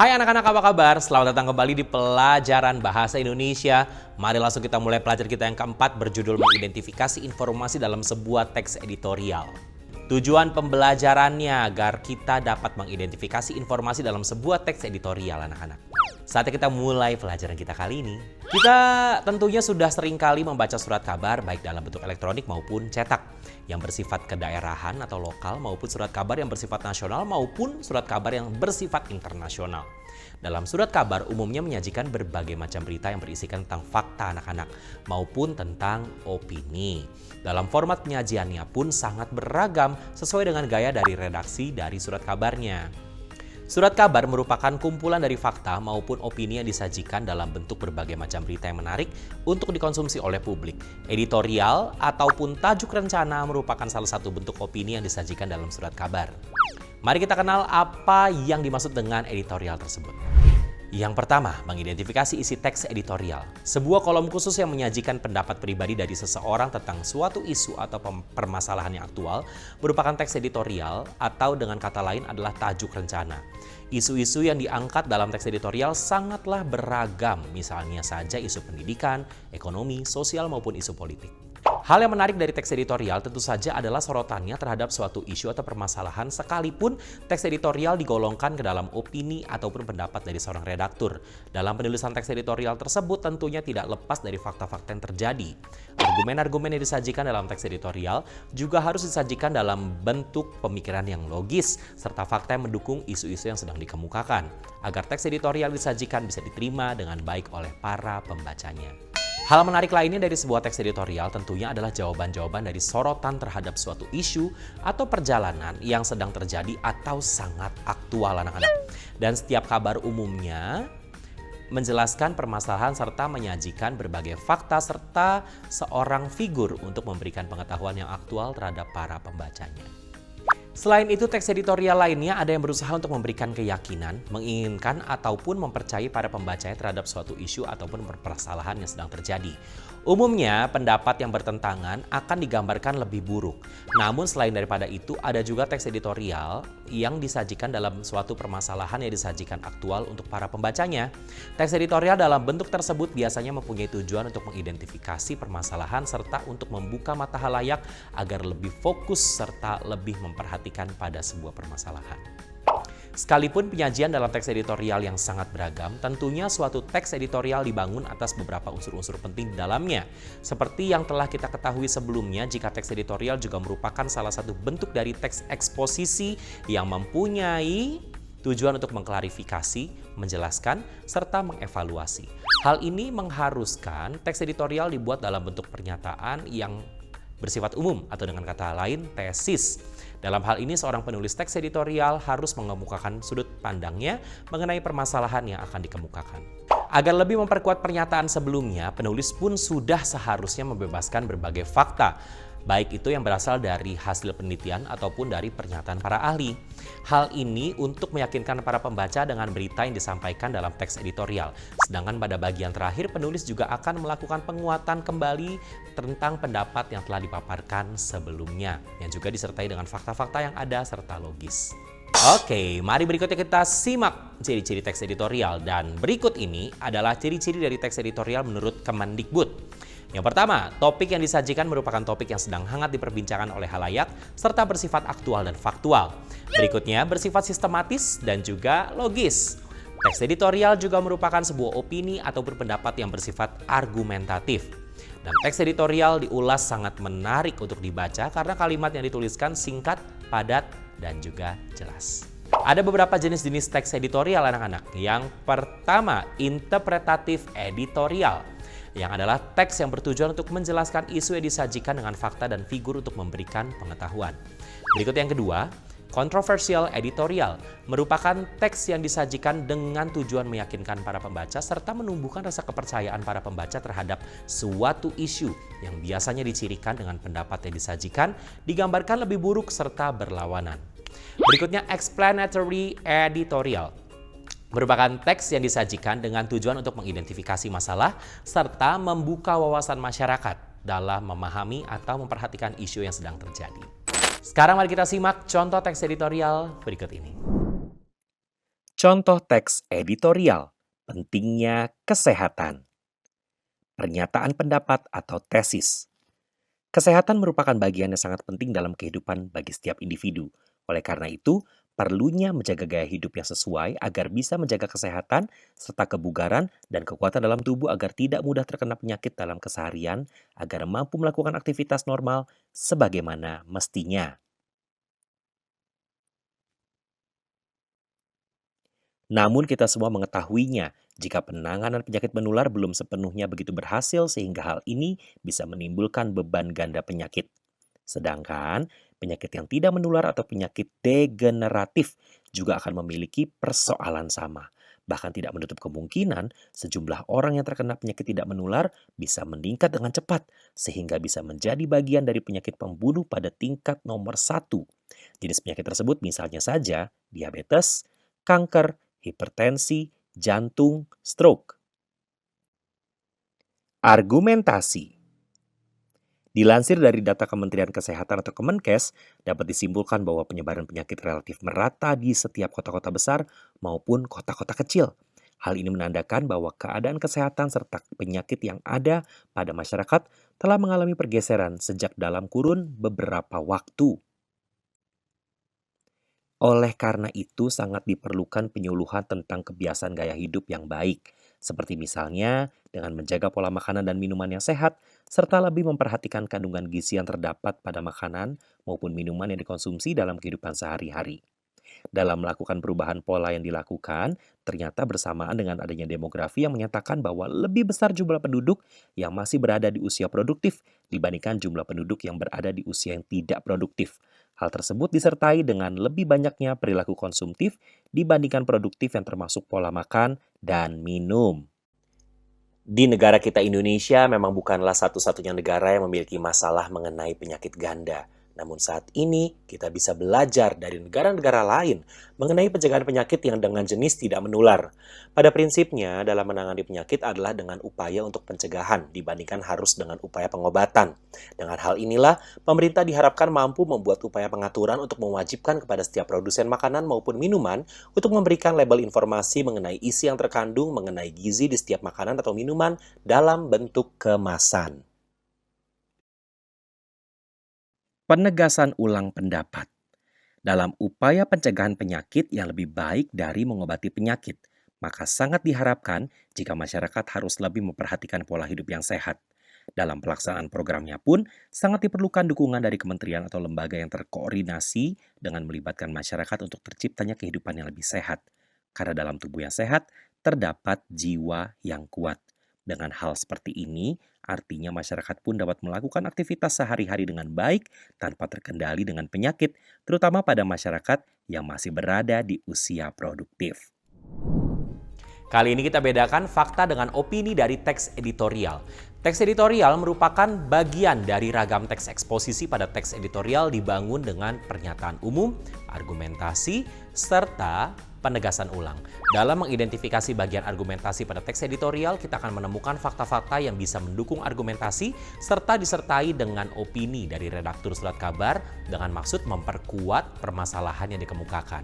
Hai anak-anak, apa kabar? Selamat datang kembali di pelajaran Bahasa Indonesia. Mari langsung kita mulai pelajaran kita yang keempat berjudul mengidentifikasi informasi dalam sebuah teks editorial. Tujuan pembelajarannya agar kita dapat mengidentifikasi informasi dalam sebuah teks editorial, anak-anak. Saatnya kita mulai pelajaran kita kali ini. Kita tentunya sudah sering kali membaca surat kabar baik dalam bentuk elektronik maupun cetak yang bersifat kedaerahan atau lokal maupun surat kabar yang bersifat nasional maupun surat kabar yang bersifat internasional. Dalam surat kabar umumnya menyajikan berbagai macam berita yang berisikan tentang fakta anak-anak maupun tentang opini. Dalam format penyajiannya pun sangat beragam sesuai dengan gaya dari redaksi dari surat kabarnya. Surat kabar merupakan kumpulan dari fakta maupun opini yang disajikan dalam bentuk berbagai macam berita yang menarik untuk dikonsumsi oleh publik. Editorial ataupun tajuk rencana merupakan salah satu bentuk opini yang disajikan dalam surat kabar. Mari kita kenal apa yang dimaksud dengan editorial tersebut. Yang pertama, mengidentifikasi isi teks editorial. Sebuah kolom khusus yang menyajikan pendapat pribadi dari seseorang tentang suatu isu atau permasalahan yang aktual merupakan teks editorial atau dengan kata lain adalah tajuk rencana. Isu-isu yang diangkat dalam teks editorial sangatlah beragam, misalnya saja isu pendidikan, ekonomi, sosial maupun isu politik. Hal yang menarik dari teks editorial tentu saja adalah sorotannya terhadap suatu isu atau permasalahan sekalipun teks editorial digolongkan ke dalam opini ataupun pendapat dari seorang redaktur. Dalam penulisan teks editorial tersebut tentunya tidak lepas dari fakta-fakta yang terjadi. Argumen-argumen yang disajikan dalam teks editorial juga harus disajikan dalam bentuk pemikiran yang logis serta fakta yang mendukung isu-isu yang sedang dikemukakan agar teks editorial disajikan bisa diterima dengan baik oleh para pembacanya. Hal menarik lainnya dari sebuah teks editorial tentunya adalah jawaban-jawaban dari sorotan terhadap suatu isu atau perjalanan yang sedang terjadi atau sangat aktual anak-anak. Dan setiap kabar umumnya menjelaskan permasalahan serta menyajikan berbagai fakta serta seorang figur untuk memberikan pengetahuan yang aktual terhadap para pembacanya. Selain itu, teks editorial lainnya ada yang berusaha untuk memberikan keyakinan, menginginkan, ataupun mempercayai para pembacanya terhadap suatu isu ataupun permasalahan yang sedang terjadi. Umumnya, pendapat yang bertentangan akan digambarkan lebih buruk. Namun selain daripada itu, ada juga teks editorial yang disajikan dalam suatu permasalahan yang disajikan aktual untuk para pembacanya. Teks editorial dalam bentuk tersebut biasanya mempunyai tujuan untuk mengidentifikasi permasalahan serta untuk membuka mata halayak agar lebih fokus serta lebih memperhatikan pada sebuah permasalahan. Sekalipun penyajian dalam teks editorial yang sangat beragam, tentunya suatu teks editorial dibangun atas beberapa unsur-unsur penting di dalamnya. Seperti yang telah kita ketahui sebelumnya, jika teks editorial juga merupakan salah satu bentuk dari teks eksposisi yang mempunyai tujuan untuk mengklarifikasi, menjelaskan, serta mengevaluasi. Hal ini mengharuskan teks editorial dibuat dalam bentuk pernyataan yang bersifat umum atau dengan kata lain tesis. Dalam hal ini seorang penulis teks editorial harus mengemukakan sudut pandangnya mengenai permasalahan yang akan dikemukakan. Agar lebih memperkuat pernyataan sebelumnya, penulis pun sudah seharusnya membebaskan berbagai fakta, baik itu yang berasal dari hasil penelitian ataupun dari pernyataan para ahli. Hal ini untuk meyakinkan para pembaca dengan berita yang disampaikan dalam teks editorial. Sedangkan pada bagian terakhir, penulis juga akan melakukan penguatan kembali tentang pendapat yang telah dipaparkan sebelumnya, yang juga disertai dengan fakta-fakta yang ada serta logis. Oke, mari berikutnya kita simak ciri-ciri teks editorial. Dan berikut ini adalah ciri-ciri dari teks editorial menurut Kemendikbud. Yang pertama, topik yang disajikan merupakan topik yang sedang hangat diperbincangkan oleh halayak serta bersifat aktual dan faktual. Berikutnya, bersifat sistematis dan juga logis. Teks editorial juga merupakan sebuah opini atau pendapat yang bersifat argumentatif. Dan teks editorial diulas sangat menarik untuk dibaca karena kalimat yang dituliskan singkat, padat, dan juga jelas. Ada beberapa jenis-jenis teks editorial anak-anak. Yang pertama, interpretatif editorial, yang adalah teks yang bertujuan untuk menjelaskan isu yang disajikan dengan fakta dan figur untuk memberikan pengetahuan. Berikut yang kedua, kontroversial editorial, merupakan teks yang disajikan dengan tujuan meyakinkan para pembaca serta menumbuhkan rasa kepercayaan para pembaca terhadap suatu isu yang biasanya dicirikan dengan pendapat yang disajikan, digambarkan lebih buruk serta berlawanan. Berikutnya, explanatory editorial, merupakan teks yang disajikan dengan tujuan untuk mengidentifikasi masalah serta membuka wawasan masyarakat dalam memahami atau memperhatikan isu yang sedang terjadi. Sekarang mari kita simak contoh teks editorial berikut ini. Contoh teks editorial, pentingnya kesehatan. Pernyataan pendapat atau tesis. Kesehatan merupakan bagian yang sangat penting dalam kehidupan bagi setiap individu. Oleh karena itu, perlunya menjaga gaya hidup yang sesuai agar bisa menjaga kesehatan serta kebugaran dan kekuatan dalam tubuh agar tidak mudah terkena penyakit dalam keseharian, agar mampu melakukan aktivitas normal sebagaimana mestinya. Namun kita semua mengetahuinya, jika penanganan penyakit menular belum sepenuhnya begitu berhasil sehingga hal ini bisa menimbulkan beban ganda penyakit. Sedangkan penyakit yang tidak menular atau penyakit degeneratif juga akan memiliki persoalan sama. Bahkan tidak menutup kemungkinan sejumlah orang yang terkena penyakit tidak menular bisa meningkat dengan cepat sehingga bisa menjadi bagian dari penyakit pembunuh pada tingkat nomor 1. Jenis penyakit tersebut misalnya saja diabetes, kanker, hipertensi, jantung, stroke. Argumentasi. Dilansir dari data Kementerian Kesehatan atau Kemenkes, dapat disimpulkan bahwa penyebaran penyakit relatif merata di setiap kota-kota besar maupun kota-kota kecil. Hal ini menandakan bahwa keadaan kesehatan serta penyakit yang ada pada masyarakat telah mengalami pergeseran sejak dalam kurun beberapa waktu. Oleh karena itu, sangat diperlukan penyuluhan tentang kebiasaan gaya hidup yang baik, seperti misalnya dengan menjaga pola makanan dan minuman yang sehat, serta lebih memperhatikan kandungan gizi yang terdapat pada makanan maupun minuman yang dikonsumsi dalam kehidupan sehari-hari. Dalam melakukan perubahan pola yang dilakukan, ternyata bersamaan dengan adanya demografi yang menyatakan bahwa lebih besar jumlah penduduk yang masih berada di usia produktif dibandingkan jumlah penduduk yang berada di usia yang tidak produktif. Hal tersebut disertai dengan lebih banyaknya perilaku konsumtif dibandingkan produktif yang termasuk pola makan dan minum. Di negara kita Indonesia memang bukanlah satu-satunya negara yang memiliki masalah mengenai penyakit ganda. Namun saat ini kita bisa belajar dari negara-negara lain mengenai pencegahan penyakit yang dengan jenis tidak menular. Pada prinsipnya, dalam menangani penyakit adalah dengan upaya untuk pencegahan dibandingkan harus dengan upaya pengobatan. Dengan hal inilah, pemerintah diharapkan mampu membuat upaya pengaturan untuk mewajibkan kepada setiap produsen makanan maupun minuman untuk memberikan label informasi mengenai isi yang terkandung mengenai gizi di setiap makanan atau minuman dalam bentuk kemasan. Penegasan ulang pendapat. Dalam upaya pencegahan penyakit yang lebih baik dari mengobati penyakit, maka sangat diharapkan jika masyarakat harus lebih memperhatikan pola hidup yang sehat. Dalam pelaksanaan programnya pun, sangat diperlukan dukungan dari kementerian atau lembaga yang terkoordinasi dengan melibatkan masyarakat untuk terciptanya kehidupan yang lebih sehat. Karena dalam tubuh yang sehat, terdapat jiwa yang kuat. Dengan hal seperti ini, artinya masyarakat pun dapat melakukan aktivitas sehari-hari dengan baik tanpa terkendali dengan penyakit, terutama pada masyarakat yang masih berada di usia produktif. Kali ini kita bedakan fakta dengan opini dari teks editorial. Teks editorial merupakan bagian dari ragam teks eksposisi. Pada teks editorial dibangun dengan pernyataan umum, argumentasi, serta penegasan ulang. Dalam mengidentifikasi bagian argumentasi pada teks editorial, kita akan menemukan fakta-fakta yang bisa mendukung argumentasi serta disertai dengan opini dari redaktur surat kabar dengan maksud memperkuat permasalahan yang dikemukakan.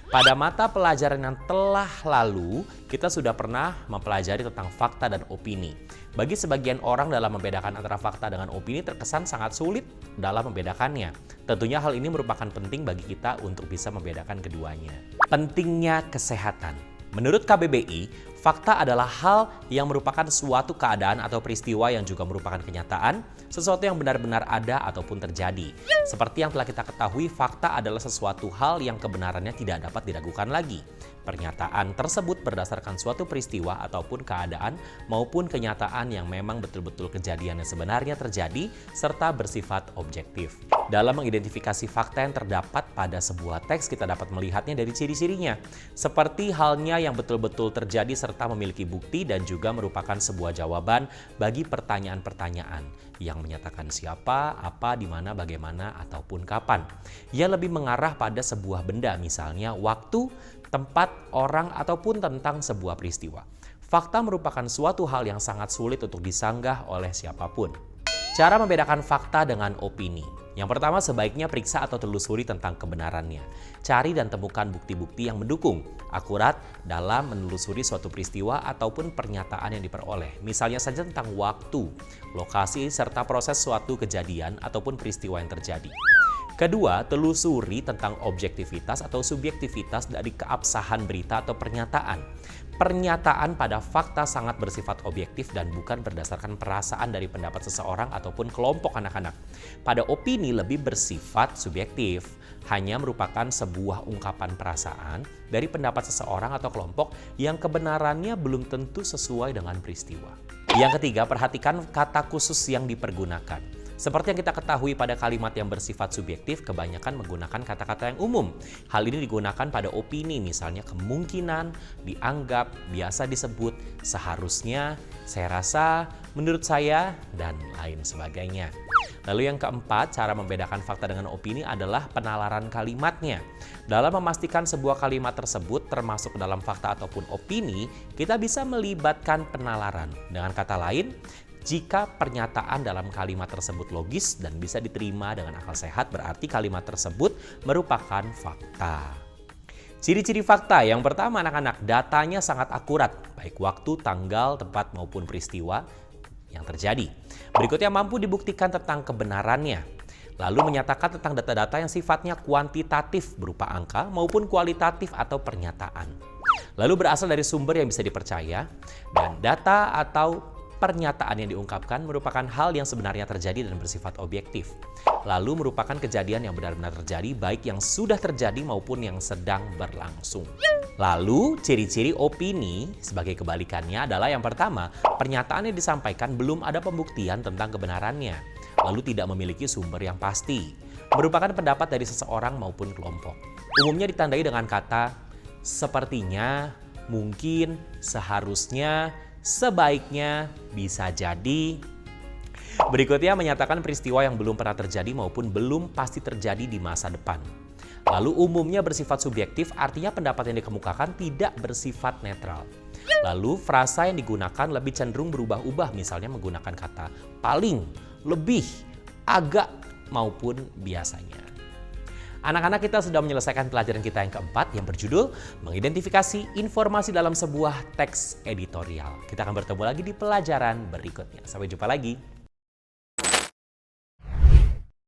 Pada mata pelajaran yang telah lalu, kita sudah pernah mempelajari tentang fakta dan opini. Bagi sebagian orang dalam membedakan antara fakta dengan opini terkesan sangat sulit dalam membedakannya. Tentunya hal ini merupakan penting bagi kita untuk bisa membedakan keduanya. Pentingnya kesehatan. Menurut KBBI, fakta adalah hal yang merupakan suatu keadaan atau peristiwa yang juga merupakan kenyataan, sesuatu yang benar-benar ada ataupun terjadi. Seperti yang telah kita ketahui, fakta adalah sesuatu hal yang kebenarannya tidak dapat diragukan lagi. Pernyataan tersebut berdasarkan suatu peristiwa ataupun keadaan maupun kenyataan yang memang betul-betul kejadian yang sebenarnya terjadi serta bersifat objektif. Dalam mengidentifikasi fakta yang terdapat pada sebuah teks, kita dapat melihatnya dari ciri-cirinya. Seperti halnya yang betul-betul terjadi serta memiliki bukti dan juga merupakan sebuah jawaban bagi pertanyaan-pertanyaan yang menyatakan siapa, apa, di mana, bagaimana, ataupun kapan. Ia lebih mengarah pada sebuah benda, misalnya waktu, tempat, orang, ataupun tentang sebuah peristiwa. Fakta merupakan suatu hal yang sangat sulit untuk disanggah oleh siapapun. Cara membedakan fakta dengan opini. Yang pertama, sebaiknya periksa atau telusuri tentang kebenarannya. Cari dan temukan bukti-bukti yang mendukung, akurat dalam menelusuri suatu peristiwa ataupun pernyataan yang diperoleh. Misalnya saja tentang waktu, lokasi, serta proses suatu kejadian ataupun peristiwa yang terjadi. Kedua, telusuri tentang objektivitas atau subjektivitas dari keabsahan berita atau pernyataan. Pernyataan pada fakta sangat bersifat objektif dan bukan berdasarkan perasaan dari pendapat seseorang ataupun kelompok anak-anak. Pada opini lebih bersifat subjektif, hanya merupakan sebuah ungkapan perasaan dari pendapat seseorang atau kelompok yang kebenarannya belum tentu sesuai dengan peristiwa. Yang ketiga, perhatikan kata khusus yang dipergunakan. Seperti yang kita ketahui pada kalimat yang bersifat subjektif, kebanyakan menggunakan kata-kata yang umum. Hal ini digunakan pada opini, misalnya kemungkinan, dianggap, biasa disebut, seharusnya, saya rasa, menurut saya, dan lain sebagainya. Lalu yang keempat, cara membedakan fakta dengan opini adalah penalaran kalimatnya. Dalam memastikan sebuah kalimat tersebut termasuk dalam fakta ataupun opini, kita bisa melibatkan penalaran. Dengan kata lain, jika pernyataan dalam kalimat tersebut logis dan bisa diterima dengan akal sehat, berarti kalimat tersebut merupakan fakta. Ciri-ciri fakta yang pertama, anak-anak, datanya sangat akurat, baik waktu, tanggal, tempat maupun peristiwa yang terjadi. Berikutnya, mampu dibuktikan tentang kebenarannya. Lalu menyatakan tentang data-data yang sifatnya kuantitatif berupa angka maupun kualitatif atau pernyataan. Lalu berasal dari sumber yang bisa dipercaya, dan data atau pernyataan yang diungkapkan merupakan hal yang sebenarnya terjadi dan bersifat objektif. Lalu merupakan kejadian yang benar-benar terjadi, baik yang sudah terjadi maupun yang sedang berlangsung. Lalu ciri-ciri opini sebagai kebalikannya adalah yang pertama, pernyataan yang disampaikan belum ada pembuktian tentang kebenarannya. Lalu tidak memiliki sumber yang pasti. Merupakan pendapat dari seseorang maupun kelompok. Umumnya ditandai dengan kata sepertinya, mungkin, seharusnya, sebaiknya, bisa jadi. Berikutnya menyatakan peristiwa yang belum pernah terjadi maupun belum pasti terjadi di masa depan. Lalu umumnya bersifat subjektif, artinya pendapat yang dikemukakan tidak bersifat netral. Lalu frasa yang digunakan lebih cenderung berubah-ubah, misalnya menggunakan kata paling, lebih, agak, maupun biasanya. Anak-anak, kita sudah menyelesaikan pelajaran kita yang keempat yang berjudul mengidentifikasi informasi dalam sebuah teks editorial. Kita akan bertemu lagi di pelajaran berikutnya. Sampai jumpa lagi.